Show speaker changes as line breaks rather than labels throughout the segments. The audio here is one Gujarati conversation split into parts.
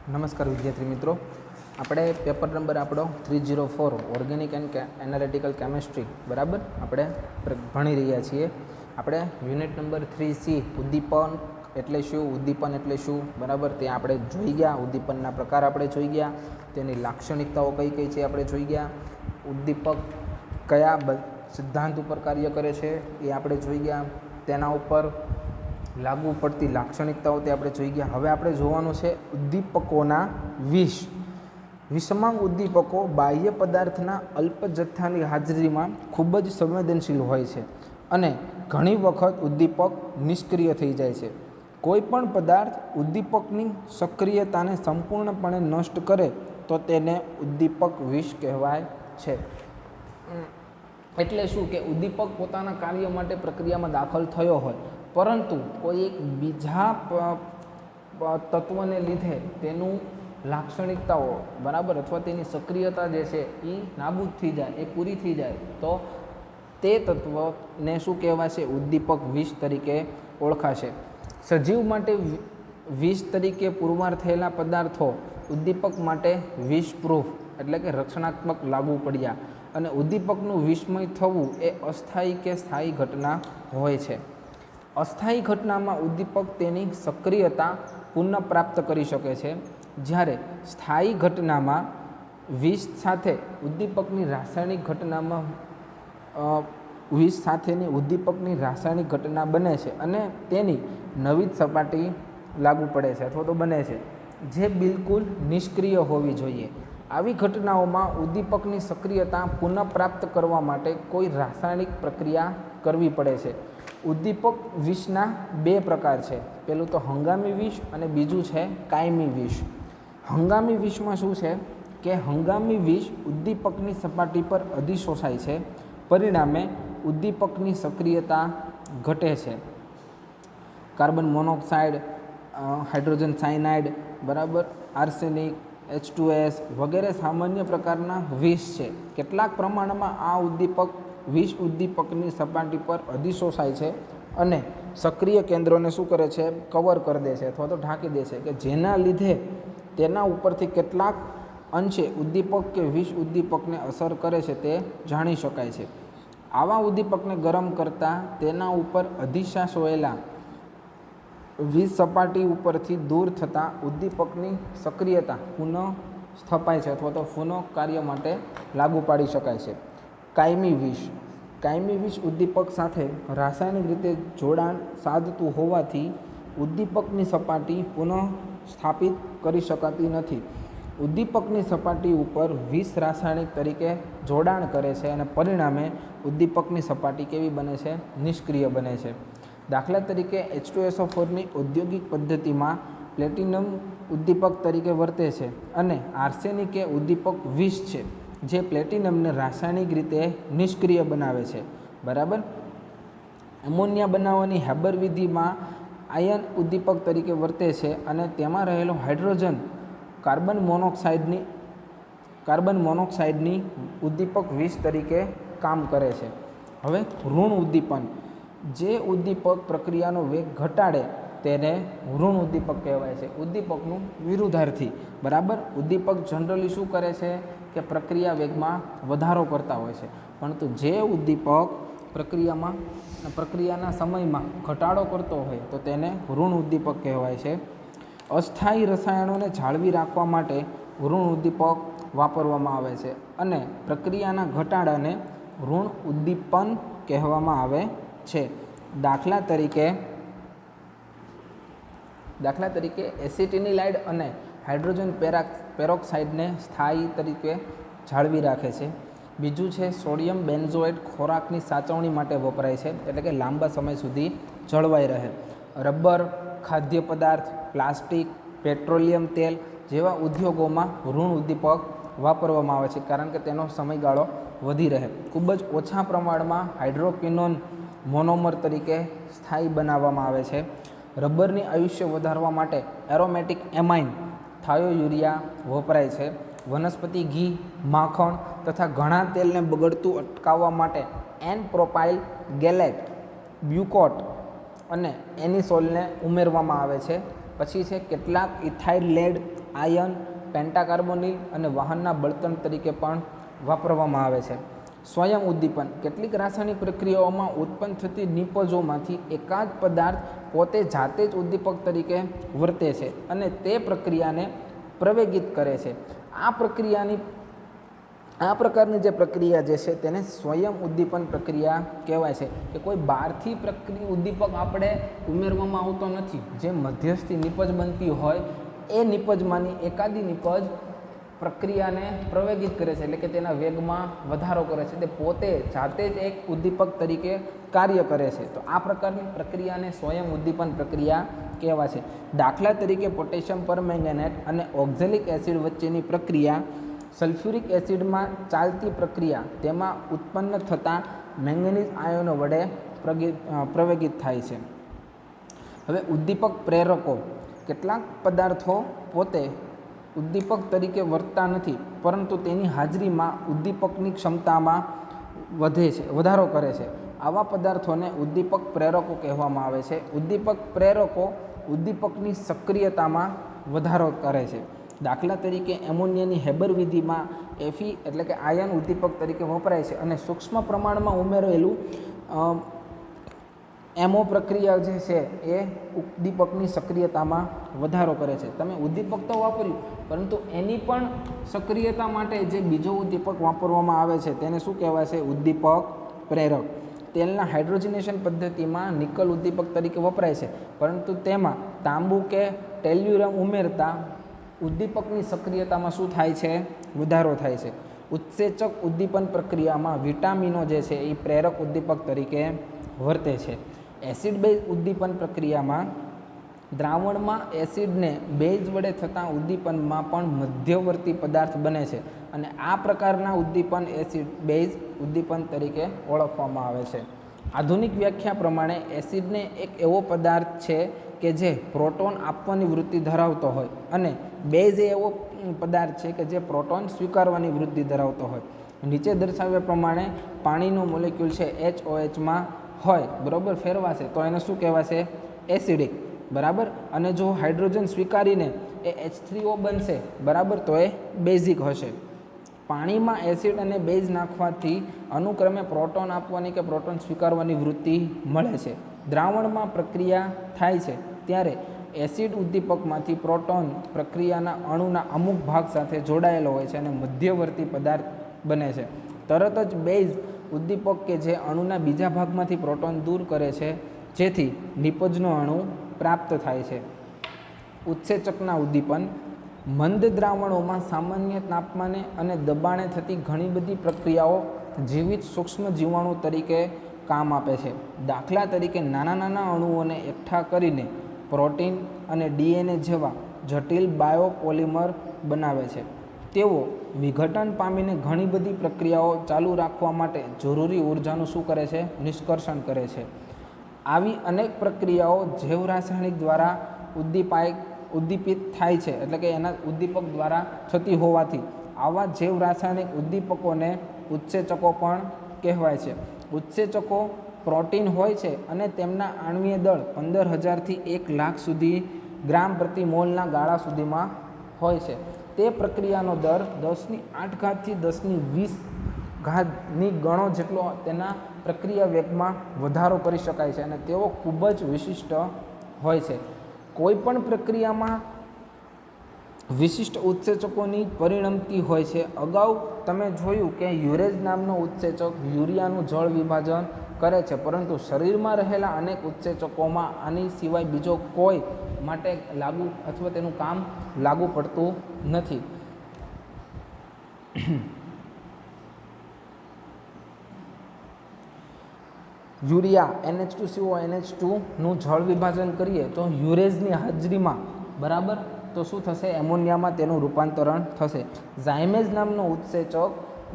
નમસ્કાર વિદ્યાર્થી મિત્રો, આપણે પેપર નંબર આપણો 304 ઓર્ગેનિક એન્ડ એનાલિટિકલ કેમિસ્ટ્રી બરાબર આપણે ભણી રહ્યા છીએ. આપણે યુનિટ નંબર 3C ઉદ્દીપન એટલે શું, ઉદ્દીપન એટલે શું બરાબર તે આપણે જોઈ ગયા. ઉદ્દીપનના પ્રકાર આપણે જોઈ ગયા, તેની લાક્ષણિકતાઓ કઈ કઈ છે આપણે જોઈ ગયા. ઉદ્દીપક કયા સિદ્ધાંત ઉપર કાર્ય કરે છે એ આપણે જોઈ ગયા. તેના ઉપર લાગુ પડતી લાક્ષણિકતાઓ તે આપણે જોઈ ગયા. હવે આપણે જોવાનું છે ઉદ્દીપકોના વિષ. વિષમાંગ ઉદ્દીપકો બાહ્ય પદાર્થના અલ્પ જથ્થાની હાજરીમાં ખૂબ જ સંવેદનશીલ હોય છે અને ઘણી વખત ઉદ્દીપક નિષ્ક્રિય થઈ જાય છે. કોઈ પણ પદાર્થ ઉદ્દીપકની સક્રિયતાને સંપૂર્ણપણે નષ્ટ કરે તો તેને ઉદ્દીપક વિષ કહેવાય છે. એટલે શું કે ઉદ્દીપક પોતાના કાર્ય માટે પ્રક્રિયામાં દાખલ થયો હોય, પરંતુ કોઈ એક બીજા તત્વને લીધે તેનું લાક્ષણિકતાઓ બરાબર અથવા તેની સક્રિયતા જે છે એ નાબૂદ થઈ જાય, એ પૂરી થઈ જાય, તો તે તત્વને શું કહેવાશે? ઉદ્દીપક વિષ તરીકે ઓળખાશે. સજીવ માટે વિષ તરીકે પુરવાર થયેલા પદાર્થો ઉદ્દીપક માટે વિષપ્રૂફ એટલે કે રક્ષણાત્મક લાગુ પડ્યા. અને ઉદ્દીપકનું વિષમય થવું એ અસ્થાયી કે સ્થાયી ઘટના હોય છે. અસ્થાયી ઘટનામાં ઉદ્દીપક તેની સક્રિયતા પુનઃપ્રાપ્ત કરી શકે છે, જ્યારે સ્થાયી ઘટનામાં વિષ સાથે ઉદ્દીપકની રાસાયણિક ઘટનામાં વિષ સાથેની ઉદ્દીપકની રાસાયણિક ઘટના બને છે અને તેની નવી સપાટી લાગુ પડે છે અથવા તો બને છે, જે બિલકુલ નિષ્ક્રિય હોવી જોઈએ. આવી ઘટનાઓમાં ઉદ્દીપકની સક્રિયતા પુનઃપ્રાપ્ત કરવા માટે કોઈ રાસાયણિક પ્રક્રિયા કરવી પડે છે. ઉદ્દીપક વિષના બે પ્રકાર છે. પહેલું તો હંગામી વિષ અને બીજું છે કાયમી વિષ. હંગામી વિષમાં શું છે કે હંગામી વિષ ઉદ્દીપકની સપાટી પર અધિશોષાય છે, પરિણામે ઉદ્દીપકની સક્રિયતા ઘટે છે. કાર્બન મોનોક્સાઇડ, હાઇડ્રોજન સાયનાઇડ બરાબર, આર્સેનિક, H2S વગેરે સામાન્ય પ્રકારના વિષ છે. કેટલાક પ્રમાણમાં આ ઉદ્દીપક વિષ ઉદ્દીપકની સપાટી પર અધિશોષાય છે અને સક્રિય કેન્દ્રોને શું કરે છે? કવર કરી દે છે અથવા તો ઢાંકી દે છે, કે જેના લીધે તેના ઉપરથી કેટલાક અંશે ઉદ્દીપક કે વિષ ઉદ્દીપકને અસર કરે છે તે જાણી શકાય છે. આવા ઉદ્દીપકને ગરમ કરતાં તેના ઉપર અધિશાસોયેલા વિષ સપાટી ઉપરથી દૂર થતાં ઉદ્દીપકની સક્રિયતા પુનઃ સ્થપાય છે અથવા તો પુનઃ કાર્ય માટે લાગુ પાડી શકાય છે. કાયમી વિષ. કાયમી વિષ ઉદ્દીપક સાથે રાસાયણિક રીતે જોડાણ સાધતું હોવાથી ઉદ્દીપકની સપાટી પુનઃ સ્થાપિત કરી શકાતી નથી. ઉદ્દીપકની સપાટી ઉપર વિષ રાસાયણિક તરીકે જોડાણ કરે છે અને પરિણામે ઉદ્દીપકની સપાટી કેવી બને છે? નિષ્ક્રિય બને છે. દાખલા તરીકે H2SO4ની ઔદ્યોગિક પદ્ધતિમાં પ્લેટિનમ ઉદ્દીપક તરીકે વર્તે છે અને આર્સેનિક એ ઉદ્દીપક વિષ છે, જે પ્લેટિનમને રાસાયણિક રીતે નિષ્ક્રિય બનાવે છે બરાબર. એમોનિયા બનાવવાની હેબર વિધિમાં આયન ઉદ્દીપક તરીકે વર્તે છે અને તેમાં રહેલો હાઇડ્રોજન કાર્બન મોનોક્સાઇડની ઉદ્દીપક વિષ તરીકે કામ કરે છે. હવે ઋણ ઉદ્દીપન. જે ઉદ્દીપક પ્રક્રિયાનો વેગ ઘટાડે તેને ઋણ ઉદ્દીપક કહેવાય છે, ઉદ્દીપકનું વિરુદ્ધાર્થી બરાબર. ઉદ્દીપક જનરલી શું કરે છે કે પ્રક્રિયા વેગમાં વધારો કરતા હોય છે, પરંતુ જે ઉદ્દીપક પ્રક્રિયાના સમયમાં ઘટાડો કરતો હોય તો તેને ઋણ ઉદ્દીપક કહેવાય છે. અસ્થાયી રસાયણોને જાળવી રાખવા માટે ઋણ ઉદ્દીપક વાપરવામાં આવે છે અને પ્રક્રિયાના ઘટાડાને ઋણ ઉદ્દીપન કહેવામાં આવે છે. દાખલા તરીકે એસિટિનિલાઇડ અને હાઇડ્રોજન પેરોક્સાઇડને સ્થાયી તરીકે જાળવી રાખે છે. બીજું છે સોડિયમ બેન્ઝોએટ ખોરાકની સાચવણી માટે વપરાય છે, એટલે કે લાંબા સમય સુધી જળવાઈ રહે. રબર, ખાદ્ય પદાર્થ, પ્લાસ્ટિક, પેટ્રોલિયમ તેલ જેવા ઉદ્યોગોમાં ઋણ ઉદ્દીપક વાપરવામાં આવે છે, કારણ કે તેનો સમયગાળો વધી રહે. ખૂબ જ ઓછા પ્રમાણમાં હાઇડ્રોક્વિનોન મોનોમર તરીકે સ્થાયી બનાવવામાં આવે છે. રબરની આયુષ્ય વધારવા માટે એરોમેટિક એમાઇન થાયોયુરિયા વપરાય છે. વનસ્પતિ ઘી, માખણ તથા ઘણા તેલને બગડતું અટકાવવા માટે N-પ્રોપાઇલ ગેલેટ, બ્યુકોટ અને એનિસોલને ઉમેરવામાં આવે છે. પછી છે કેટલાક ઇથાઇલ લેડ આયન, પેન્ટાકાર્બોનિલ અને વાહનના બળતણ તરીકે પણ વાપરવામાં આવે છે. સ્વયં ઉદ્દીપન કેટલીક રાસાયણિક પ્રક્રિયાઓમાં ઉત્પન્ન થતી નિપજોમાંથી એકાદ પદાર્થ પોતે જાતે જ ઉદ્દીપક તરીકે વર્તે છે અને તે પ્રક્રિયાને પ્રવેગિત કરે છે. આ પ્રકારની જે પ્રક્રિયા જે છે તેને સ્વયં ઉદ્દીપન પ્રક્રિયા કહેવાય છે કે કોઈ બહારથી ઉદ્દીપક આપણે ઉમેરવામાં આવતો નથી. જે મધ્યસ્થી નિપજ બનતી હોય એ નિપજમાંની એકાદી નિપજ પ્રક્રિયાને પ્રવેગિત કરે છે, એટલે કે તેના વેગમાં વધારો કરે છે. તે પોતે જાતે જ એક ઉદ્દીપક તરીકે કાર્ય કરે છે. તો આ પ્રકારની પ્રક્રિયાને સ્વયં ઉદ્દીપન પ્રક્રિયા કહેવાય છે. દાખલા તરીકે પોટેશિયમ પરમેંગેનેટ અને ઓક્ઝેલિક એસિડ વચ્ચેની પ્રક્રિયા સલ્ફ્યુરિક એસિડમાં ચાલતી પ્રક્રિયા તેમાં ઉત્પન્ન થતા મેંગેનીઝ આયનો વડે પ્રવેગિત થાય છે. હવે ઉદ્દીપક પ્રેરકો કેટલાક પદાર્થો પોતે ઉદ્દીપક તરીકે વર્તતા નથી, પરંતુ તેની હાજરીમાં ઉદ્દીપકની ક્ષમતામાં વધારો કરે છે. આવા પદાર્થોને ઉદ્દીપક પ્રેરકો કહેવામાં આવે છે. ઉદ્દીપક પ્રેરકો ઉદ્દીપકની સક્રિયતામાં વધારો કરે છે. દાખલા તરીકે એમોનિયાની હેબર વિધિમાં એફી એટલે કે આયન ઉદ્દીપક તરીકે વપરાય છે અને સૂક્ષ્મ પ્રમાણમાં ઉમેરેલું એમો પ્રક્રિયા જે છે એ ઉદ્દીપકની સક્રિયતામાં વધારો કરે છે. તમે ઉદ્દીપક તો વાપર્યું, પરંતુ એની પણ સક્રિયતા માટે જે બીજો ઉદ્દીપક વાપરવામાં આવે છે તેને શું કહેવાય છે? ઉદ્દીપક પ્રેરક. તેલના હાઇડ્રોજનેશન પદ્ધતિમાં નિકલ ઉદ્દીપક તરીકે વપરાય છે, પરંતુ તેમાં તાંબુ કે ટેલ્યુરમ ઉમેરતા ઉદ્દીપકની સક્રિયતામાં શું થાય છે? વધારો થાય છે. ઉત્સેચક ઉદ્દીપન પ્રક્રિયામાં વિટામિનો જે છે એ પ્રેરક ઉદ્દીપક તરીકે વર્તે છે. એસિડ બેઝ ઉદ્દીપન પ્રક્રિયામાં દ્રાવણમાં એસિડને બેઝ વડે થતા ઉદ્દીપનમાં પણ મધ્યવર્તી પદાર્થ બને છે અને આ પ્રકારના ઉદ્દીપન એસિડ બેઝ ઉદ્દીપન તરીકે ઓળખવામાં આવે છે. આધુનિક વ્યાખ્યા પ્રમાણે એસિડને એક એવો પદાર્થ છે કે જે પ્રોટોન આપવાની વૃત્તિ ધરાવતો હોય અને બેઝ એવો પદાર્થ છે કે જે પ્રોટોન સ્વીકારવાની વૃત્તિ ધરાવતો હોય. નીચે દર્શાવ્યા પ્રમાણે પાણીનો મોલેક્યુલ છે HOHમાં હોય, બરાબર, ફેરવાશે તો એને શું કહેવાશે? એસિડિક, બરાબર. અને જો હાઇડ્રોજન સ્વીકારીને એ H3O બનશે, બરાબર, તો એ બેઝિક હશે. પાણીમાં એસિડ અને બેઝ નાખવાથી અનુક્રમે પ્રોટોન આપવાની કે પ્રોટોન સ્વીકારવાની વૃત્તિ મળે છે. દ્રાવણમાં પ્રક્રિયા થાય છે ત્યારે એસિડ ઉદ્દીપકમાંથી પ્રોટોન પ્રક્રિયાના અણુના અમુક ભાગ સાથે જોડાયેલો હોય છે અને મધ્યવર્તી પદાર્થ બને છે. તરત જ બેઝ ઉદ્દીપક કે જે અણુના બીજા ભાગમાંથી પ્રોટોન દૂર કરે છે, જેથી નિપજનો અણુ પ્રાપ્ત થાય છે. ઉત્સેચકના ઉદ્દીપન મંદ દ્રાવણોમાં સામાન્ય તાપમાને અને દબાણે થતી ઘણી બધી પ્રક્રિયાઓ જીવિત સૂક્ષ્મ જીવાણુ તરીકે કામ આપે છે. દાખલા તરીકે નાના નાના અણુઓને એકઠા કરીને પ્રોટીન અને DNA જેવા જટિલ બાયોપોલિમર બનાવે છે. તેઓ વિઘટન પામીને ઘણી બધી પ્રક્રિયાઓ ચાલુ રાખવા માટે જરૂરી ઉર્જાનું શું કરે છે? નિષ્કર્ષણ કરે છે. આવી અનેક પ્રક્રિયાઓ જૈવ રાસાયણિક દ્વારા ઉદ્દીપિત થાય છે, એટલે કે એના ઉદ્દીપક દ્વારા થતી હોવાથી આવા જૈવ રાસાયણિક ઉદ્દીપકોને ઉત્સેચકો પણ કહેવાય છે. ઉત્સેચકો પ્રોટીન હોય છે અને તેમના આણ્વીય દળ 15,000થી 1,00,000 સુધી ગ્રામ પ્રતિ મોલના ગાળા સુધીમાં હોય છે. તે પ્રક્રિયાનો દર 10⁸ થી 10⁻20 ગણો જેટલો તેના પ્રક્રિયા વેગમાં વધારો કરી શકાય છે અને તેઓ ખૂબ જ વિશિષ્ટ હોય છે. કોઈપણ પ્રક્રિયામાં વિશિષ્ટ ઉત્સેચકોની પરિણમતી હોય છે. અગાઉ તમે જોયું કે યુરેઝ નામનો ઉત્સેચક યુરિયાનું જળ વિભાજન કરે છે, પરંતુ શરીરમાં રહેલા અનેક ઉત્સેચકોમાં આની સિવાય બીજો કોઈ માટે લાગુ અથવા તેનું કામ લાગુ પડતું નથી. યુરિયા NH2CO NH2નું જળ વિભાજન કરીએ તો યુરેઝની હાજરીમાં, બરાબર, તો શું થશે? એમોનિયામાં તેનું રૂપાંતરણ થશે. ઝાયમેઝ નામનો ઉત્સેચક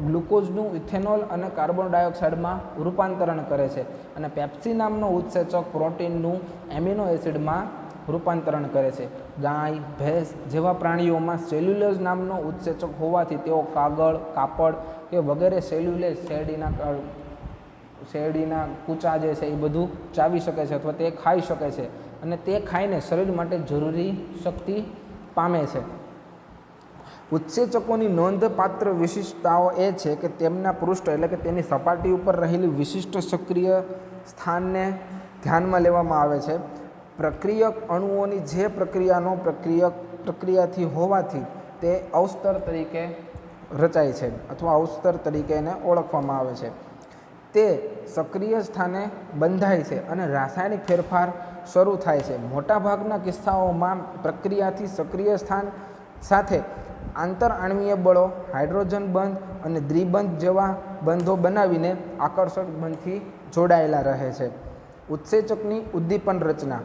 ગ્લુકોઝનું ઇથેનોલ અને કાર્બન ડાયોક્સાઇડમાં રૂપાંતરણ કરે છે અને પેપ્સી નામનો ઉત્સેચક પ્રોટીનનું એમિનો એસિડમાં રૂપાંતરણ કરે છે. ગાય, ભેંસ જેવા પ્રાણીઓમાં સેલ્યુલોઝ નામનો ઉત્સેચક હોવાથી તેઓ કાગળ, કાપડ કે વગેરે સેલ્યુલોઝ શેરડીના કૂચા જે છે એ બધું ચાવી શકે છે અથવા તે ખાઈ શકે છે અને તે ખાઈને શરીર માટે જરૂરી શક્તિ પામે છે. ઉત્સેચકોની નોંધપાત્ર વિશિષ્ટતાઓ એ છે કે તેમના પૃષ્ઠ એટલે કે તેની સપાટી ઉપર રહેલી વિશિષ્ટ સક્રિય સ્થાનને ધ્યાનમાં લેવામાં આવે છે. પ્રક્રિયક અણુઓની જે પ્રક્રિયાથી હોવાથી તે અવસ્તર તરીકે રચાય છે અથવા અવસ્તર તરીકે એને ઓળખવામાં આવે છે. તે સક્રિય સ્થાને બંધાય છે અને રાસાયણિક ફેરફાર શરૂ થાય છે. મોટાભાગના કિસ્સાઓમાં પ્રક્રિયાથી સક્રિય સ્થાન સાથે આંતરઆણ્વીય બળો, હાઇડ્રોજન બંધ અને દ્વિબંધ જેવા બંધો બનાવીને આકર્ષક બંધથી જોડાયેલા રહે છે. ઉત્સેચકની ઉદ્દીપન રચના.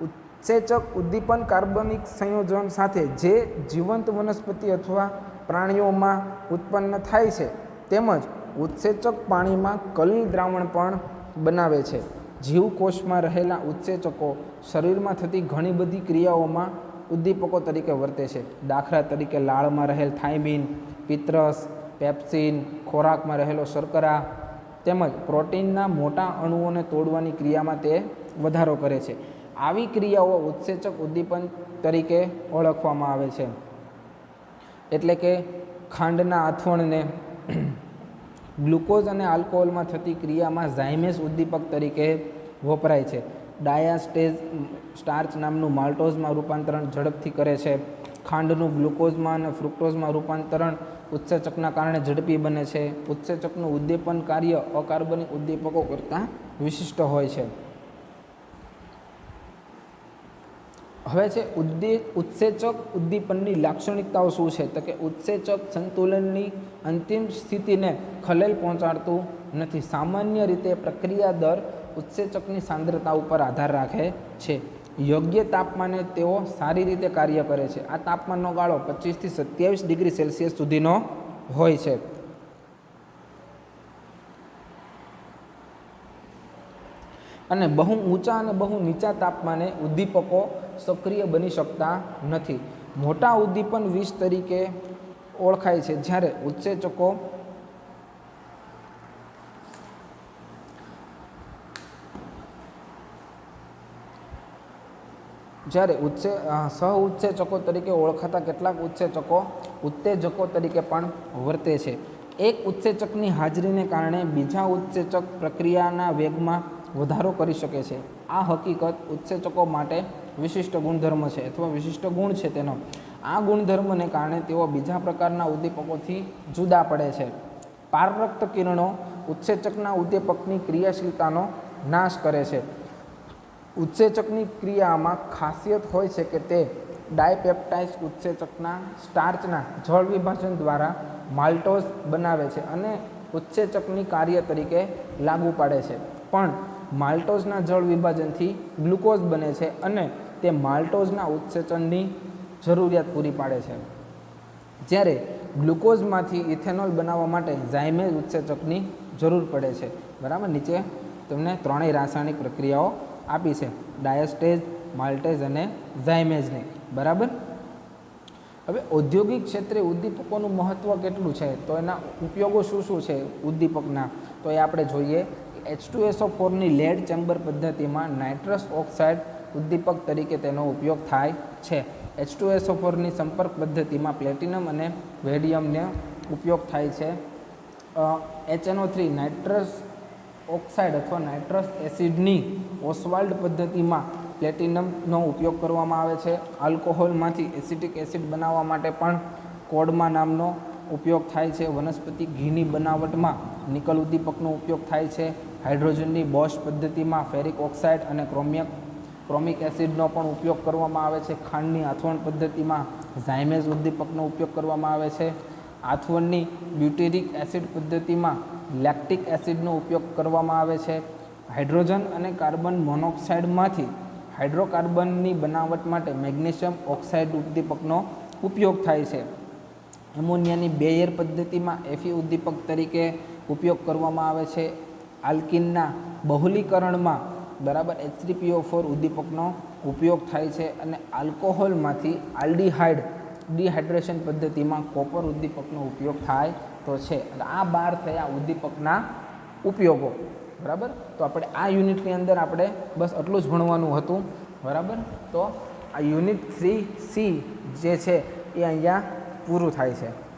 ઉત્સેચક ઉદ્દીપન કાર્બનિક સંયોજન સાથે જે જીવંત વનસ્પતિ અથવા પ્રાણીઓમાં ઉત્પન્ન થાય છે તેમજ ઉત્સેચક પાણીમાં કલીલ દ્રાવણ પણ બનાવે છે. જીવકોષમાં રહેલા ઉત્સેચકો શરીરમાં થતી ઘણી બધી ક્રિયાઓમાં ઉદ્દીપકો તરીકે વર્તે છે. દાખલા તરીકે લાળમાં રહેલ થાઇમીન, પિત્તરસ, પેપ્સિન, ખોરાકમાં રહેલો શર્કરા તેમજ પ્રોટીનના મોટા અણુઓને તોડવાની ક્રિયામાં તે વધારો કરે છે. આવી ક્રિયાઓ ઉત્સેચક ઉદ્દીપન તરીકે ઓળખવામાં આવે છે. એટલે કે ખાંડના આથવણને ગ્લુકોઝ અને આલ્કોહોલમાં થતી ક્રિયામાં ઝાયમેસ ઉદ્દીપક તરીકે વપરાય છે. ડાયાસ્ટેજ સ્ટાર્ચ નામનું માલ્ટોઝમાં રૂપાંતરણ ઝડપથી કરે છે. ખાંડનું ગ્લુકોઝમાં અને ફ્રુક્ટોઝમાં રૂપાંતરણ ઉત્સેચકના કારણે ઝડપી બને છે. ઉત્સેચકનું ઉદ્દીપન કાર્ય અકાર્બનિક ઉદ્દીપકો કરતાં વિશિષ્ટ હોય છે. હવે છે ઉત્સેચક ઉદ્દીપનની લાક્ષણિકતાઓ શું છે? તો કે ઉત્સેચક સંતુલનની અંતિમ સ્થિતિને ખલેલ પહોંચાડતું નથી. સામાન્ય રીતે પ્રક્રિયા દર ઉત્સેચકની સાંદ્રતા ઉપર આધાર રાખે છે. યોગ્ય તાપમાને તેઓ સારી રીતે કાર્ય કરે છે. આ તાપમાનનો ગાળો 25 થી 27 ડિગ્રી સેલ્સિયસ સુધીનો હોય છે. અને બહુ ઊંચા અને બહુ નીચા તાપમાને ઉદ્દીપકો સક્રિય બની શકતા નથી. મોટા ઉદ્દીપન વિષ તરીકે ઓળખાય છે. જ્યારે ઉત્સેચકો સહ ઉત્સેચકો તરીકે ઓળખાતા કેટલાક ઉત્સેચકો ઉત્તેજકો તરીકે પણ વર્તે છે. એક ઉત્સેચકની હાજરીને કારણે બીજા ઉત્સેચક પ્રક્રિયાના વેગમાં વધારો કરી શકે છે. આ હકીકત ઉત્સેચકો માટે વિશિષ્ટ ગુણધર્મ છે અથવા વિશિષ્ટ ગુણ છે તેનો. આ ગુણધર્મને કારણે તેઓ બીજા પ્રકારના ઉદ્દીપકોથી જુદા પડે છે. પારરક્ત કિરણો ઉત્સેચકના ઉદ્દીપકની ક્રિયાશીલતાનો નાશ કરે છે. ઉત્સેચકની ક્રિયામાં ખાસિયત હોય છે કે તે ડાયપેપ્ટાઇડ ઉત્સેચકના સ્ટાર્ચના જળ વિભાજન દ્વારા માલ્ટોઝ બનાવે છે અને ઉત્સેચકની કાર્ય તરીકે લાગુ પાડે છે. પણ માલ્ટોઝના જળ વિભાજનથી ગ્લુકોઝ બને છે અને તે માલ્ટોઝના ઉત્સેચનની જરૂરિયાત પૂરી પાડે છે. જ્યારે ગ્લુકોઝમાંથી ઇથેનોલ બનાવવા માટે ઝાયમેઝ ઉત્સેચકની જરૂર પડે છે. બરાબર. નીચે તમને ત્રણેય રાસાયણિક પ્રક્રિયાઓ આપી છે, ડાયસ્ટેજ, માલ્ટેઝ અને ઝાયમેઝની. બરાબર. હવે ઔદ્યોગિક ક્ષેત્રે ઉદ્દીપકોનું મહત્ત્વ કેટલું છે, તો એના ઉપયોગો શું શું છે ઉદ્દીપકના, તો એ આપણે જોઈએ. H2SO4ની લેડ ચેમ્બર પદ્ધતિમાં નાઇટ્રસ ઓક્સાઇડ ઉદ્દીપક તરીકે તેનો ઉપયોગ થાય છે. H2SO4ની સંપર્ક પદ્ધતિમાં પ્લેટિનમ અને વેડિયમનો ઉપયોગ થાય છે. HNO3 નાઇટ્રસ ઓક્સાઇડ અથવા નાઇટ્રસ એસિડની ઓસ્વાલ્ડ પદ્ધતિમાં પ્લેટિનમનો ઉપયોગ કરવામાં આવે છે. આલ્કોહોલમાંથી એસિટિક એસિડ બનાવવા માટે પણ કોડમા નામનો ઉપયોગ થાય છે. વનસ્પતિ ઘીની બનાવટમાં નિકલ ઉદ્દીપકનો ઉપયોગ થાય છે. હાઇડ્રોજનની બોશ પદ્ધતિમાં ફેરિક ઓક્સાઇડ અને ક્રોમિક એસિડનો પણ ઉપયોગ કરવામાં આવે છે. ખાંડની આથવણ પદ્ધતિમાં ઝાયમેઝ ઉદ્દીપકનો ઉપયોગ કરવામાં આવે છે. આથવણની બ્યુટેરિક એસિડ પદ્ધતિમાં લેક્ટિક એસિડનો ઉપયોગ કરવામાં આવે છે. હાઇડ્રોજન અને કાર્બન મોનોક્સાઇડમાંથી હાઇડ્રોકાર્બનની બનાવટ માટે મેગ્નેશિયમ ઓક્સાઇડ ઉદ્દીપકનો ઉપયોગ થાય છે. એમોનિયાની બેયર પદ્ધતિમાં Fe ઉદ્દીપક તરીકે ઉપયોગ કરવામાં આવે છે. આલ્કિનના બહુલીકરણમાં બરાબર H3PO4 ઉદ્દીપકનો ઉપયોગ થાય છે. અને આલ્કોહોલમાંથી ડિહાઇડ્રેશન પદ્ધતિમાં કોપર ઉદ્દીપકનો ઉપયોગ થાય તો છે. આ 12 થયા ઉદ્દીપકના ઉપયોગો. બરાબર. તો આપણે આ યુનિટની અંદર આપણે બસ આટલું જ ભણવાનું હતું. બરાબર. તો આ યુનિટ 3C જે છે એ અહીંયા પૂરું થાય છે।